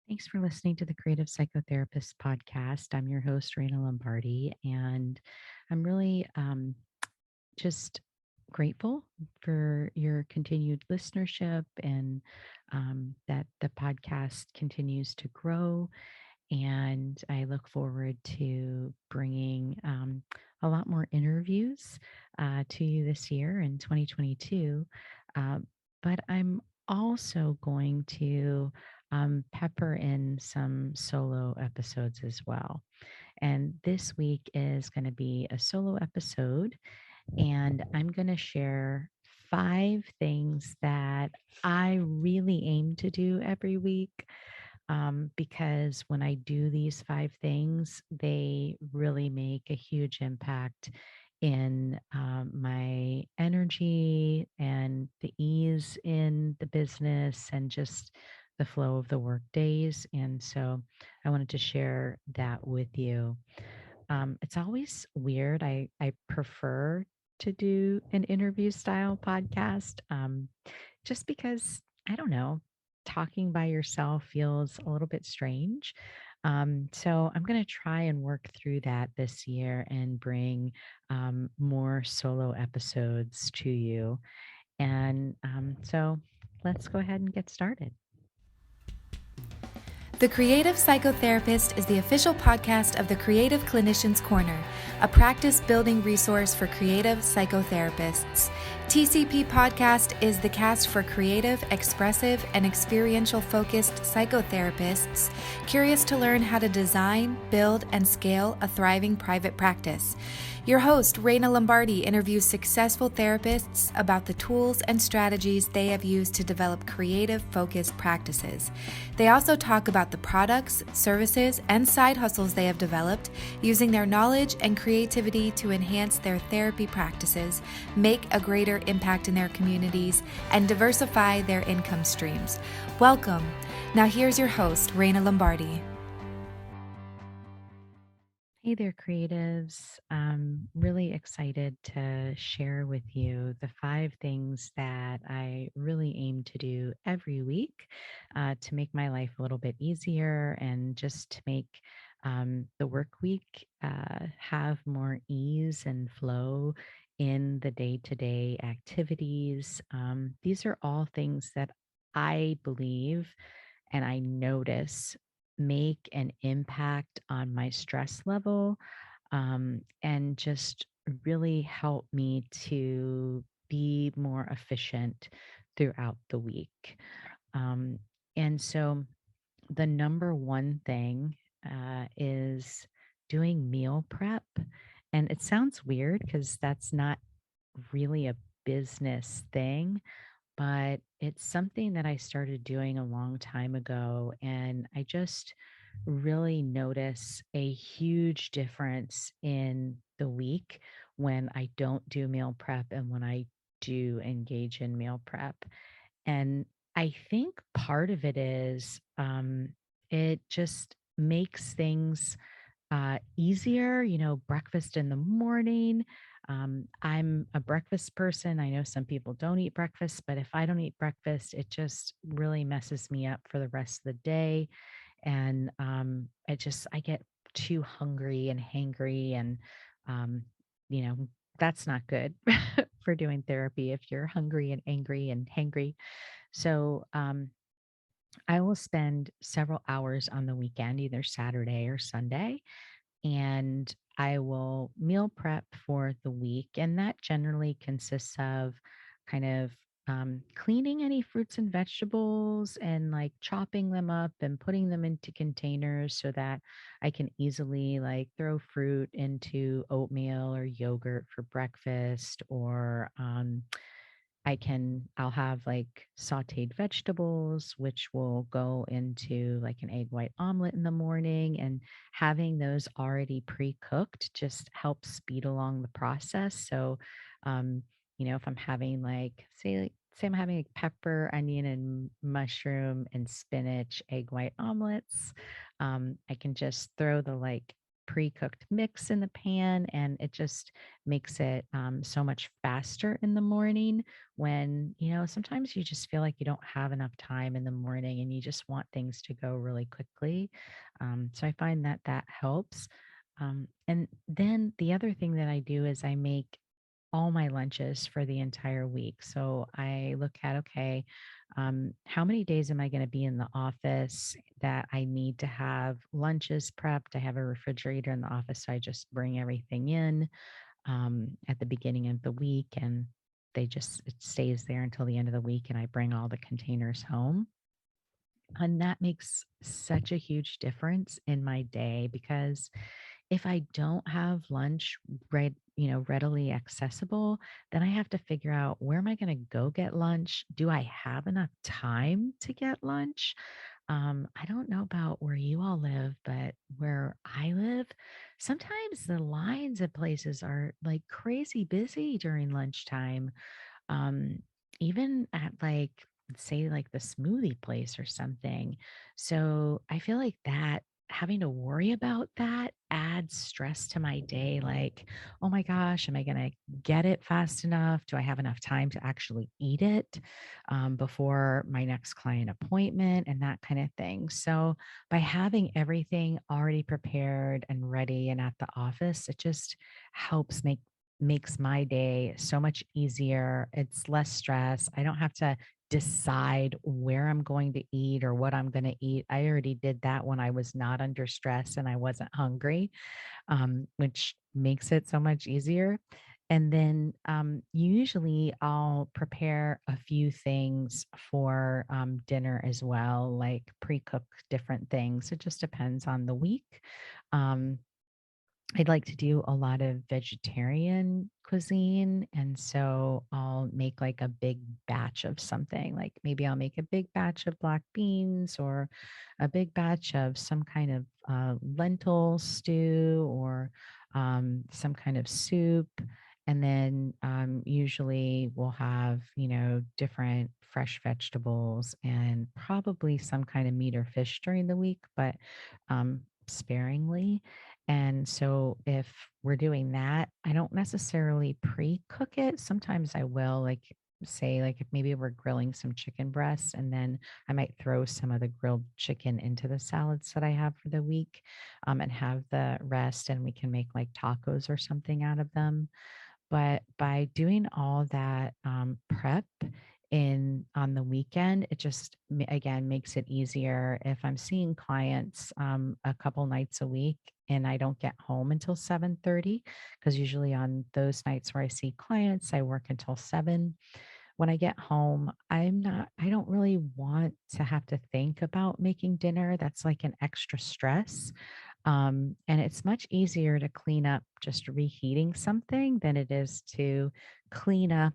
Thanks for listening to the Creative Psychotherapist Podcast. I'm your host, Reina Lombardi, and I'm really just grateful for your continued listenership and that the podcast continues to grow. And I look forward to bringing a lot more interviews to you this year in 2022. Uh, but I'm also going to pepper in some solo episodes as well. And this week is going to be a solo episode, and I'm going to share 5 things that I really aim to do every week, because when I do these 5 things, they really make a huge impact in my energy and the ease in the business and just the flow of the work days. And so I wanted to share that with you. It's always weird. I prefer to do an interview style podcast, just because I don't know, talking by yourself feels a little bit strange. So I'm going to try and work through that this year and bring more solo episodes to you. And so let's go ahead and get started. The Creative Psychotherapist is the official podcast of the Creative Clinician's Corner, a practice building resource for creative psychotherapists. TCP Podcast is the cast for creative, expressive, and experiential focused psychotherapists curious to learn how to design, build, and scale a thriving private practice. Your host, Reina Lombardi, interviews successful therapists about the tools and strategies they have used to develop creative, focused practices. They also talk about the products, services, and side hustles they have developed using their knowledge and creativity to enhance their therapy practices, make a greater impact in their communities, and diversify their income streams. Welcome. Now here's your host, Reina Lombardi. Hey there, creatives. I'm really excited to share with you the 5 things that I really aim to do every week to make my life a little bit easier and just to make the work week have more ease and flow in the day to day activities. These are all things that I believe and I notice make an impact on my stress level, and just really help me to be more efficient throughout the week. Um, and so the number one thing is doing meal prep. And it sounds weird because that's not really a business thing, but it's something that I started doing a long time ago. And I just really notice a huge difference in the week when I don't do meal prep and when I do engage in meal prep. And I think part of it is it just makes things easier, breakfast in the morning. I'm a breakfast person. I know some people don't eat breakfast, but if I don't eat breakfast, it just really messes me up for the rest of the day. And I get too hungry and hangry. And, um, you know, that's not good for doing therapy if you're hungry and angry and hangry. So, I will spend several hours on the weekend, either Saturday or Sunday, and I will meal prep for the week. And that generally consists of kind of cleaning any fruits and vegetables and like chopping them up and putting them into containers so that I can easily like throw fruit into oatmeal or yogurt for breakfast, or I'll have like sauteed vegetables, which will go into like an egg white omelet in the morning. And having those already pre cooked just helps speed along the process. So, um, if I'm having say I'm having like pepper, onion, and mushroom and spinach egg white omelets, I can just throw the like pre-cooked mix in the pan, and it just makes it so much faster in the morning when, sometimes you just feel like you don't have enough time in the morning and you just want things to go really quickly. So I find that that helps. And then the other thing that I do is I make all my lunches for the entire week. So I look at, okay, how many days am I going to be in the office that I need to have lunches prepped? I have a refrigerator in the office, so I just bring everything in at the beginning of the week, and it stays there until the end of the week, and I bring all the containers home. And that makes such a huge difference in my day because if I don't have lunch readily accessible, then I have to figure out, where am I going to go get lunch? Do I have enough time to get lunch? I don't know about where you all live, but where I live, sometimes the lines at places are like crazy busy during lunchtime. um, Even at like, say, like the smoothie place or something. So I feel like that, having to worry about that adds stress to my day. Like, oh my gosh, am I going to get it fast enough? Do I have enough time to actually eat it before my next client appointment and that kind of thing? So by having everything already prepared and ready and at the office, it just helps makes my day so much easier. It's less stress. I don't have to decide where I'm going to eat or what I'm going to eat. I already did that when I was not under stress and I wasn't hungry, which makes it so much easier. And then usually I'll prepare a few things for dinner as well, like pre-cook different things. It just depends on the week. Um, I'd like to do a lot of vegetarian cuisine. And so I'll make like a big batch of something. Like maybe I'll make a big batch of black beans or a big batch of some kind of lentil stew or some kind of soup. And then usually we'll have, different fresh vegetables and probably some kind of meat or fish during the week, but sparingly. And so if we're doing that, I don't necessarily pre-cook it. Sometimes I will, like, say, like if maybe we're grilling some chicken breasts, and then I might throw some of the grilled chicken into the salads that I have for the week, and have the rest, and we can make like tacos or something out of them. But by doing all that prep in on the weekend, it just again makes it easier. If I'm seeing clients a couple nights a week and I don't get home until 7:30, because usually on those nights where I see clients, I work until 7. When I get home, I don't really want to have to think about making dinner. That's like an extra stress. And it's much easier to clean up just reheating something than it is to clean up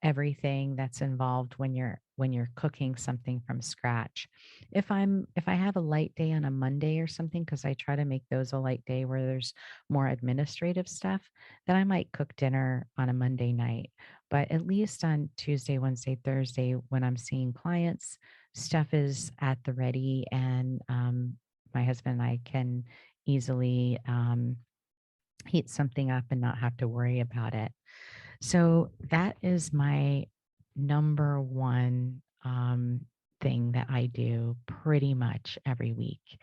everything that's involved when you're cooking something from scratch. If I have a light day on a Monday or something, because I try to make those a light day where there's more administrative stuff, then I might cook dinner on a Monday night. But at least on Tuesday, Wednesday, Thursday, when I'm seeing clients, stuff is at the ready, and my husband and I can easily heat something up and not have to worry about it. So that is my number one thing that I do pretty much every week.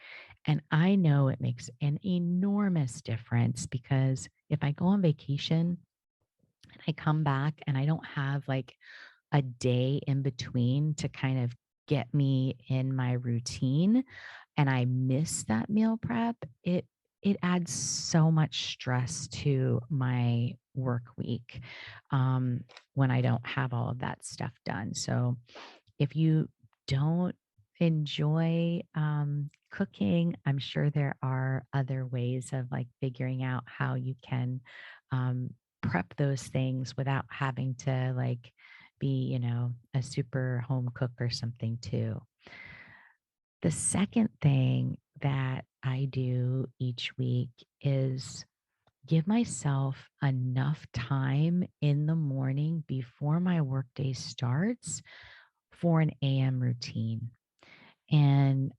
And I know it makes an enormous difference because if I go on vacation and I come back and I don't have like a day in between to kind of get me in my routine, and I miss that meal prep, it adds so much stress to my work week when I don't have all of that stuff done. So if you don't enjoy cooking, I'm sure there are other ways of like figuring out how you can um, prep those things without having to like be, a super home cook or something too. The second thing that I do each week is give myself enough time in the morning before my workday starts for an AM routine. And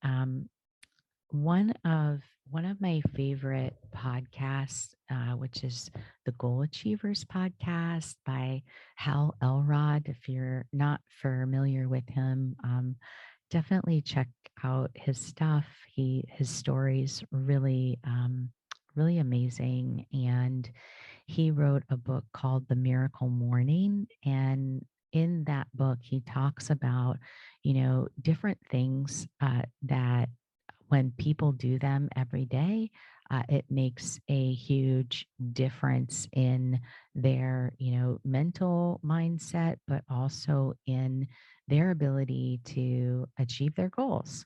one of One of my favorite podcasts, which is the Goal Achievers podcast by Hal Elrod. If you're not familiar with him, definitely check out his stuff. His stories really really amazing, and he wrote a book called The Miracle Morning. And in that book, he talks about, different things that when people do them every day, it makes a huge difference in their, mental mindset, but also in their ability to achieve their goals.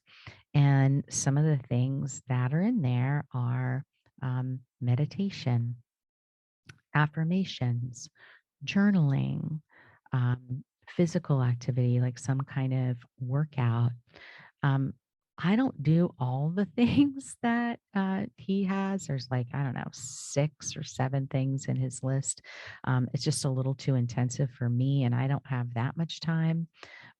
And some of the things that are in there are meditation, affirmations, journaling, physical activity, like some kind of workout. Um, I don't do all the things that he has. There's like, I don't know, 6 or 7 things in his list. It's just a little too intensive for me, and I don't have that much time.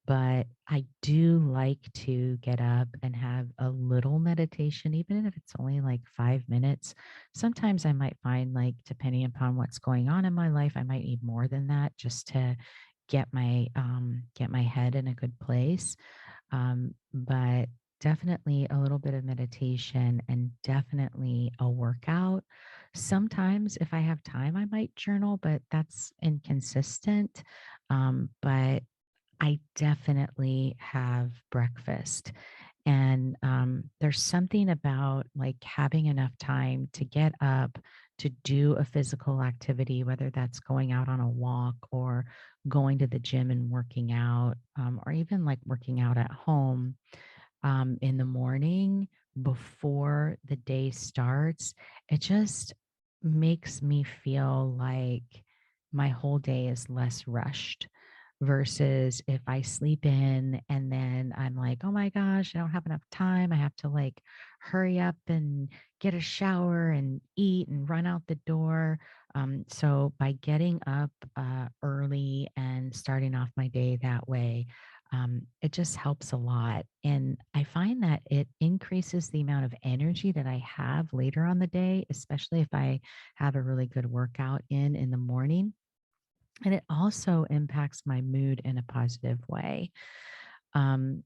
But I do like to get up and have a little meditation, even if it's only like 5 minutes. Sometimes I might find, like, depending upon what's going on in my life, I might need more than that just to get my head in a good place. But definitely a little bit of meditation and definitely a workout. Sometimes, if I have time, I might journal, but that's inconsistent. But I definitely have breakfast. And there's something about like having enough time to get up to do a physical activity, whether that's going out on a walk or going to the gym and working out, or even like working out at home in the morning before the day starts. It just makes me feel like my whole day is less rushed versus if I sleep in and then I'm like, oh my gosh, I don't have enough time. I have to like hurry up and get a shower and eat and run out the door. So by getting up early and starting off my day that way, it just helps a lot. And I find that it increases the amount of energy that I have later on the day, especially if I have a really good workout in the morning. And it also impacts my mood in a positive way. Um,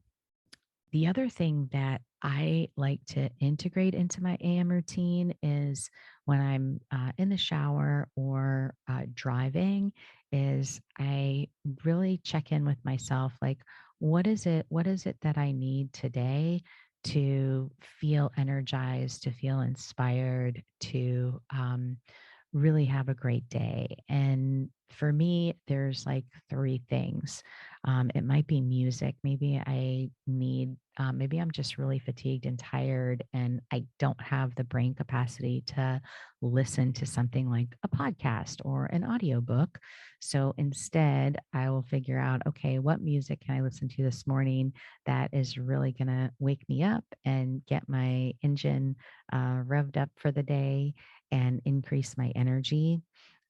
the other thing that I like to integrate into my AM routine is when I'm in the shower or driving, is I really check in with myself, like, what is it that I need today to feel energized, to feel inspired, to really have a great day. And for me, there's like 3 things. It might be music. Maybe maybe I'm just really fatigued and tired, and I don't have the brain capacity to listen to something like a podcast or an audiobook. So instead, I will figure out, okay, what music can I listen to this morning that is really going to wake me up and get my engine revved up for the day and increase my energy.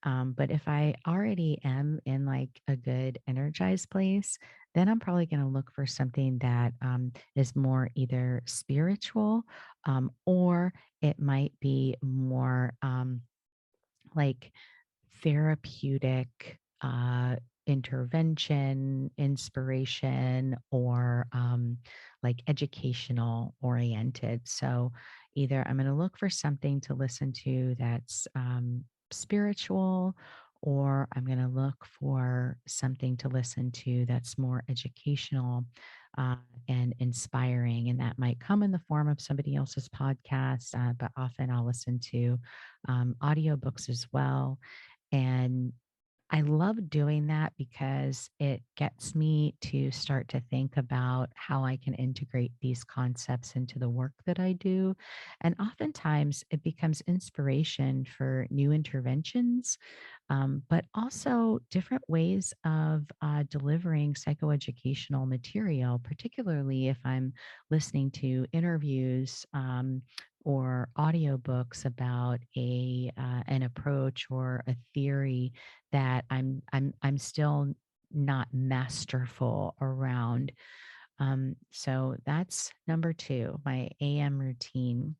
But if I already am in like a good energized place, then I'm probably going to look for something that is more either spiritual, or it might be more like therapeutic intervention, inspiration, or like educational oriented. So either I'm going to look for something to listen to that's spiritual, or I'm going to look for something to listen to that's more educational uh, and inspiring. And that might come in the form of somebody else's podcast, but often I'll listen to audiobooks as well. And I love doing that because it gets me to start to think about how I can integrate these concepts into the work that I do. And oftentimes it becomes inspiration for new interventions, but also different ways of delivering psychoeducational material, particularly if I'm listening to interviews. Or audiobooks about an approach or a theory that I'm still not masterful around. So that's number 2, my AM routine.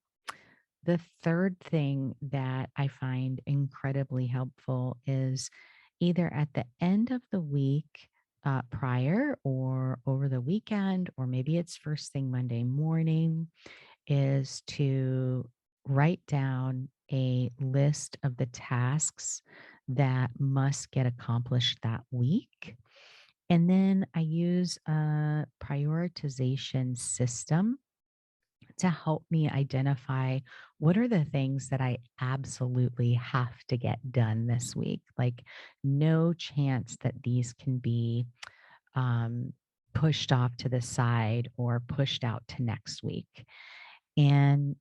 The third thing that I find incredibly helpful is either at the end of the week prior or over the weekend, or maybe it's first thing Monday morning, is to write down a list of the tasks that must get accomplished that week. And then I use a prioritization system to help me identify what are the things that I absolutely have to get done this week. Like, no chance that these can be um, pushed off to the side or pushed out to next week. And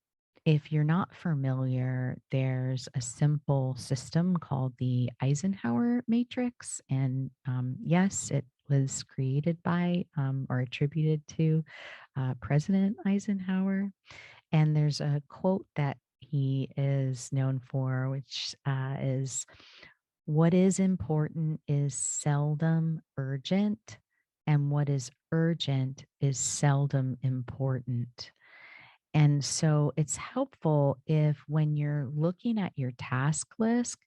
if you're not familiar, there's a simple system called the Eisenhower Matrix. And yes, it was created by or attributed to President Eisenhower. And there's a quote that he is known for, which is, "What is important is seldom urgent, and what is urgent is seldom important." And so it's helpful if when you're looking at your task list,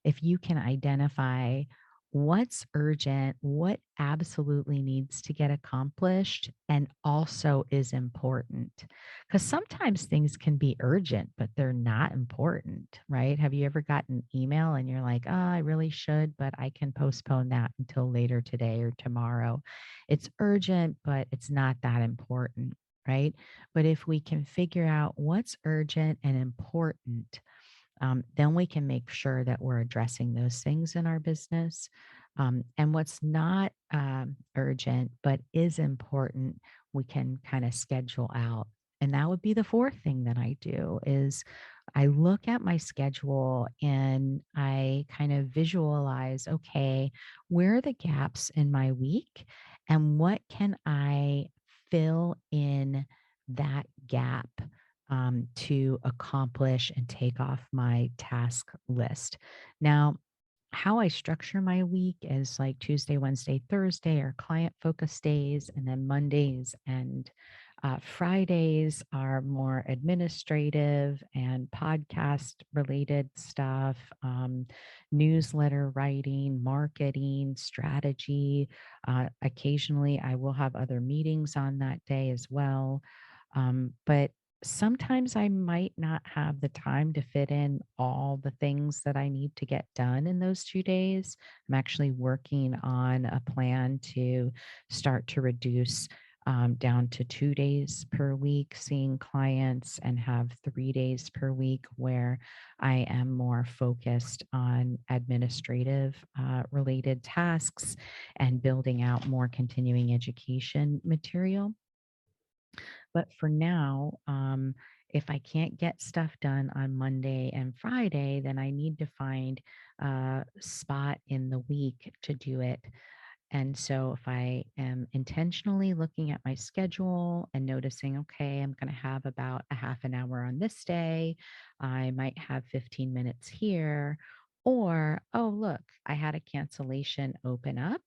if you can identify what's urgent, what absolutely needs to get accomplished, and also is important. Because sometimes things can be urgent, but they're not important, right? Have you ever gotten an email and you're like, oh, I really should, but I can postpone that until later today or tomorrow? It's urgent, but it's not that important, right? But if we can figure out what's urgent and important, then we can make sure that we're addressing those things in our business. And what's not urgent but is important, we can kind of schedule out. And that would be the fourth thing that I do is I look at my schedule and I kind of visualize, okay, where are the gaps in my week and what can I fill in that gap to accomplish and take off my task list. Now, how I structure my week is like Tuesday, Wednesday, Thursday are client focused days, and then Mondays and Fridays are more administrative and podcast related stuff, newsletter writing, marketing, strategy. Occasionally, I will have other meetings on that day as well. But sometimes I might not have the time to fit in all the things that I need to get done in those 2 days. I'm actually working on a plan to start to reduce down to 2 days per week seeing clients and have 3 days per week where I am more focused on administrative related tasks and building out more continuing education material. But for now, if I can't get stuff done on Monday and Friday, then I need to find a spot in the week to do it. And so if I am intentionally looking at my schedule and noticing, okay, I'm going to have about a half an hour on this day, I might have 15 minutes here. Or, oh, look, I had a cancellation open up.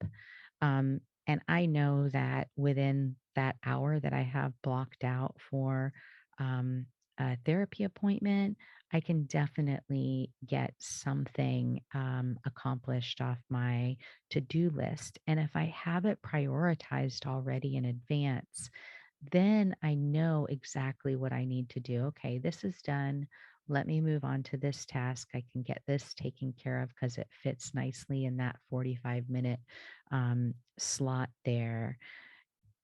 And I know that within that hour that I have blocked out for um, a therapy appointment, I can definitely get something accomplished off my to do list. And if I have it prioritized already in advance, then I know exactly what I need to do. Okay, this is done. Let me move on to this task. I can get this taken care of because it fits nicely in that 45-minute slot there.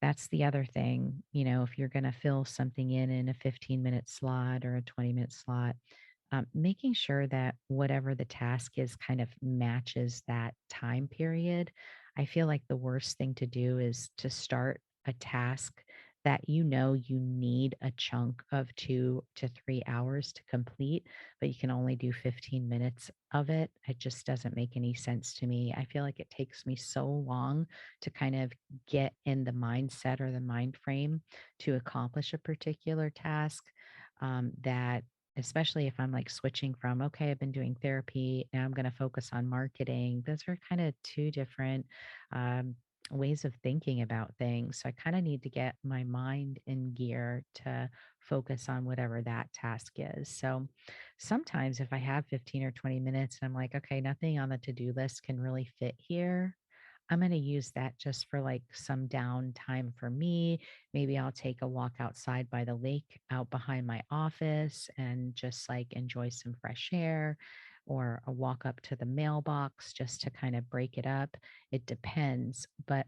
That's the other thing. If you're going to fill something in a 15-minute slot or a 20-minute slot, making sure that whatever the task is kind of matches that time period. I feel like the worst thing to do is to start a task that you need a chunk of 2 to 3 hours to complete, but you can only do 15 minutes of it. It just doesn't make any sense to me. I feel like it takes me so long to kind of get in the mindset or the mind frame to accomplish a particular task that especially if I'm like switching from, okay, I've been doing therapy, now I'm going to focus on marketing. Those are kind of two different ways of thinking about things. So I kind of need to get my mind in gear to focus on whatever that task is. So sometimes if I have 15 or 20 minutes and I'm like, okay, nothing on the to do list can really fit here, I'm going to use that just for like some downtime for me. Maybe I'll take a walk outside by the lake out behind my office and just like enjoy some fresh air, or a walk up to the mailbox just to kind of break it up. It depends. But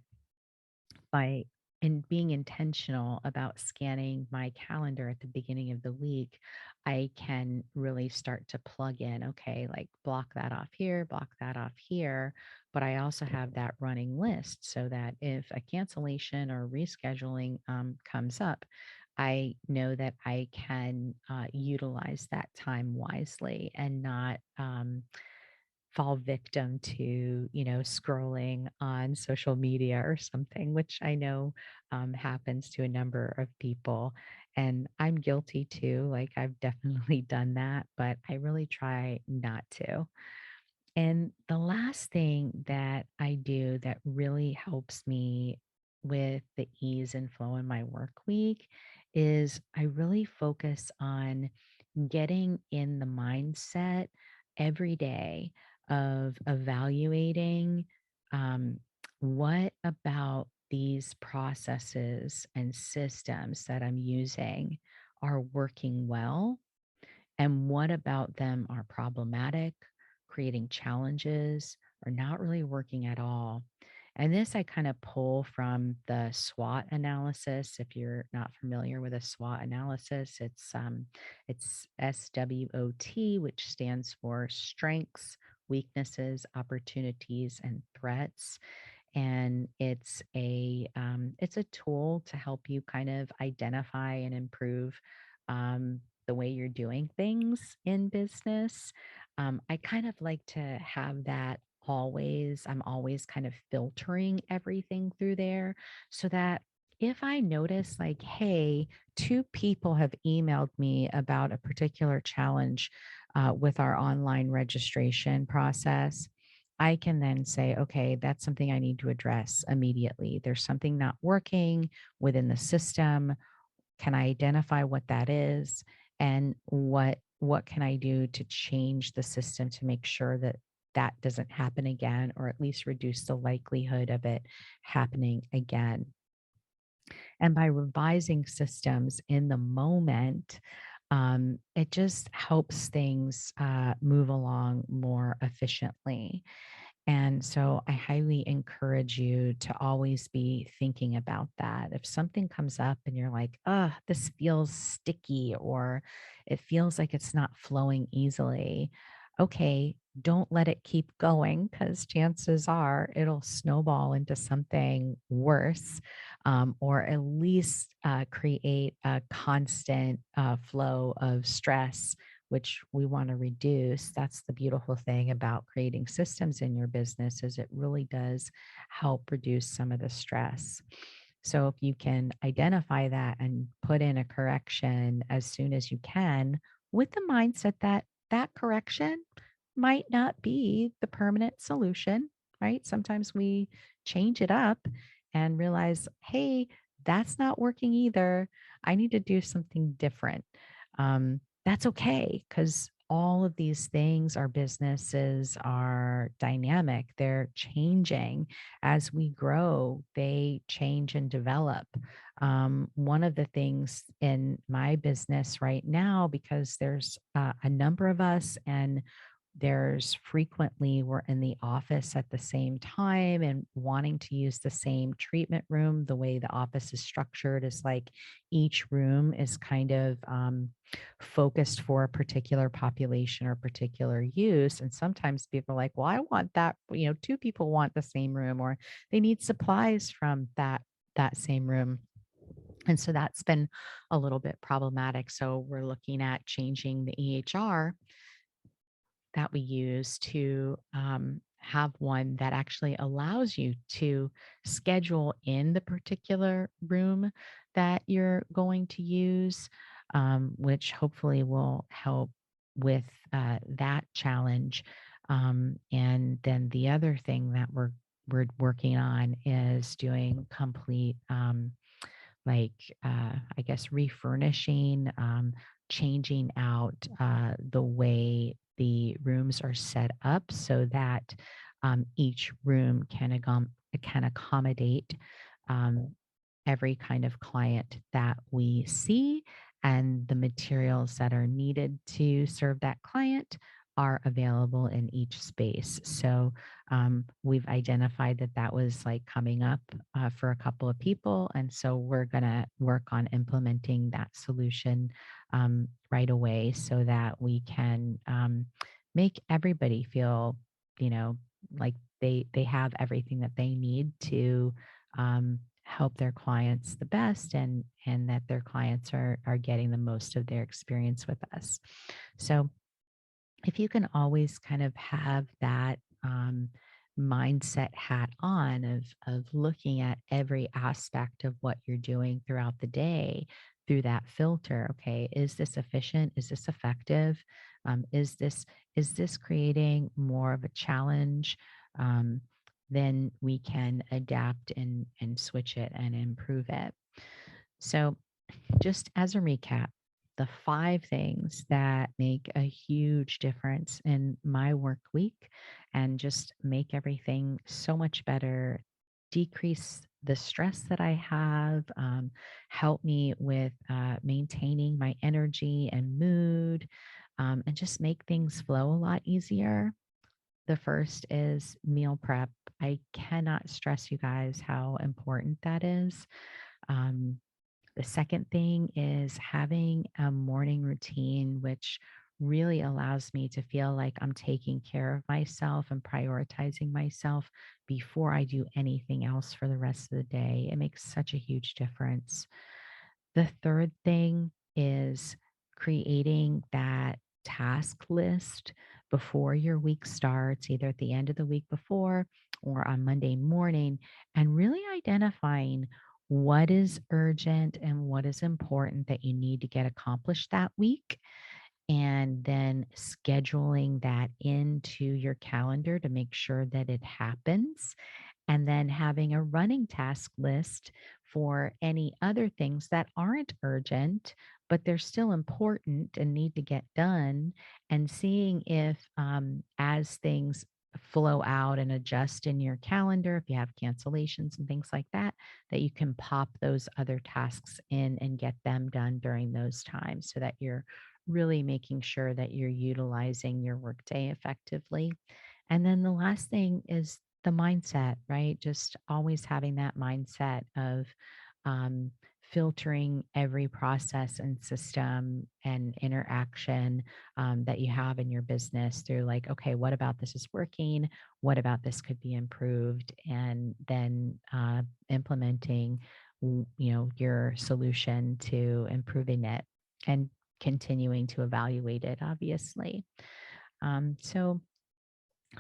by in being intentional about scanning my calendar at the beginning of the week, I can really start to plug in, okay, like block that off here, block that off here. But I also have that running list so that if a cancellation or rescheduling comes up, I know that I can utilize that time wisely and not fall victim to, scrolling on social media or something, which I know happens to a number of people. And I'm guilty too. Like, I've definitely done that, but I really try not to. And the last thing that I do that really helps me with the ease and flow in my work week is I really focus on getting in the mindset every day of evaluating um, what about these processes and systems that I'm using are working well, and what about them are problematic, creating challenges, or not really working at all. And this I kind of pull from the SWOT analysis. If you're not familiar with a SWOT analysis, it's SWOT, which stands for strengths, weaknesses, opportunities, and threats. And it's a tool to help you kind of identify and improve the way you're doing things in business. I kind of like to have that always. I'm always kind of filtering everything through there so that if I notice, like, hey, two people have emailed me about a particular challenge with our online registration process, I can then say, okay, that's something I need to address immediately. There's something not working within the system. Can I identify what that is, and what can I do to change the system to make sure that that doesn't happen again, or at least reduce the likelihood of it happening again? And by revising systems in the moment, it just helps things move along more efficiently. And so I highly encourage you to always be thinking about that. If something comes up and you're like, this feels sticky, or it feels like it's not flowing easily, okay, don't let it keep going, because chances are it'll snowball into something worse, or at least create a constant flow of stress, which we want to reduce. That's the beautiful thing about creating systems in your business, is it really does help reduce some of the stress. So if you can identify that and put in a correction as soon as you can, with the mindset that that correction might not be the permanent solution, right? Sometimes we change it up and realize, hey, that's not working either. I need to do something different. That's okay, because all of these things, our businesses are dynamic. They're changing as we grow, they change and develop. One of the things in my business right now, because there's a number of us, and there's frequently we're in the office at the same time and wanting to use the same treatment room. The way the office is structured is like each room is kind of focused for a particular population or particular use. And sometimes people are like, well, I want that, two people want the same room, or they need supplies from that same room. And so that's been a little bit problematic. So we're looking at changing the EHR that we use to have one that actually allows you to schedule in the particular room that you're going to use, which hopefully will help with that challenge. And then the other thing that we're we're working on is doing complete, I guess, refurnishing, changing out the way the rooms are set up so that each room can accommodate um, every kind of client that we see, and the materials that are needed to serve that client are available in each space. So we've identified that that was like coming up for a couple of people. And so we're going to work on implementing that solution right away so that we can make everybody feel, you know, like they have everything that they need to help their clients the best, and that their clients are getting the most of their experience with us. So if you can always kind of have that mindset hat on of looking at every aspect of what you're doing throughout the day through that filter. Okay, is this efficient? Is this effective? Is this creating more of a challenge? Um, then we can adapt and switch it and improve it. So just as a recap, the 5 things that make a huge difference in my work week and just make everything so much better, decrease the stress that I have, help me with maintaining my energy and mood, and just make things flow a lot easier. The first is meal prep. I cannot stress you guys how important that is. Um, the second thing is having a morning routine, which really allows me to feel like I'm taking care of myself and prioritizing myself before I do anything else for the rest of the day. It makes such a huge difference. The third thing is creating that task list before your week starts, either at the end of the week before or on Monday morning, and really identifying what is urgent and what is important that you need to get accomplished that week. And then scheduling that into your calendar to make sure that it happens, and then having a running task list for any other things that aren't urgent, but they're still important and need to get done, and seeing if, as things flow out and adjust in your calendar, if you have cancellations and things like that, that you can pop those other tasks in and get them done during those times so that you're really making sure that you're utilizing your workday effectively. And then the last thing is the mindset, right? Just always having that mindset of um, filtering every process and system and interaction that you have in your business through, like, okay, what about this is working? What about this could be improved? And then implementing, your solution to improving it and continuing to evaluate it, obviously. So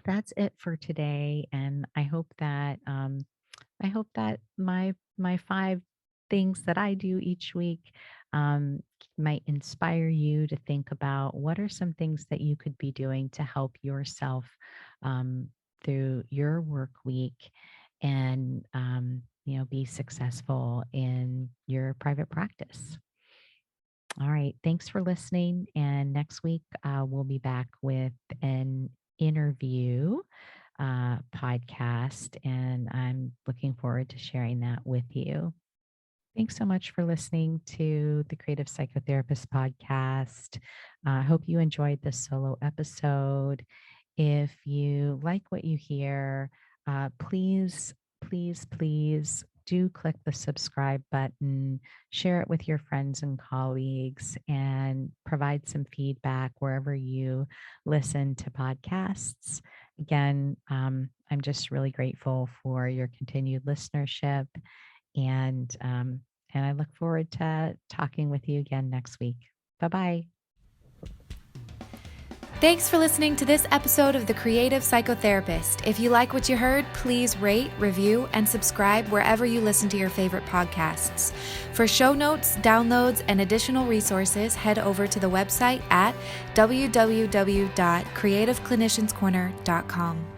that's it for today, and I hope that my 5 things that I do each week um, might inspire you to think about what are some things that you could be doing to help yourself um, through your work week, and be successful in your private practice. All right. Thanks for listening. And next week, we'll be back with an interview podcast. And I'm looking forward to sharing that with you. Thanks so much for listening to the Creative Psychotherapist Podcast. I hope you enjoyed this solo episode. If you like what you hear, please, please, please do click the subscribe button, share it with your friends and colleagues, and provide some feedback wherever you listen to podcasts. Again, I'm just really grateful for your continued listenership, and I look forward to talking with you again next week. Bye bye. Thanks for listening to this episode of The Creative Psychotherapist. If you like what you heard, please rate, review, and subscribe wherever you listen to your favorite podcasts. For show notes, downloads, and additional resources, head over to the website at www.creativeclinicianscorner.com.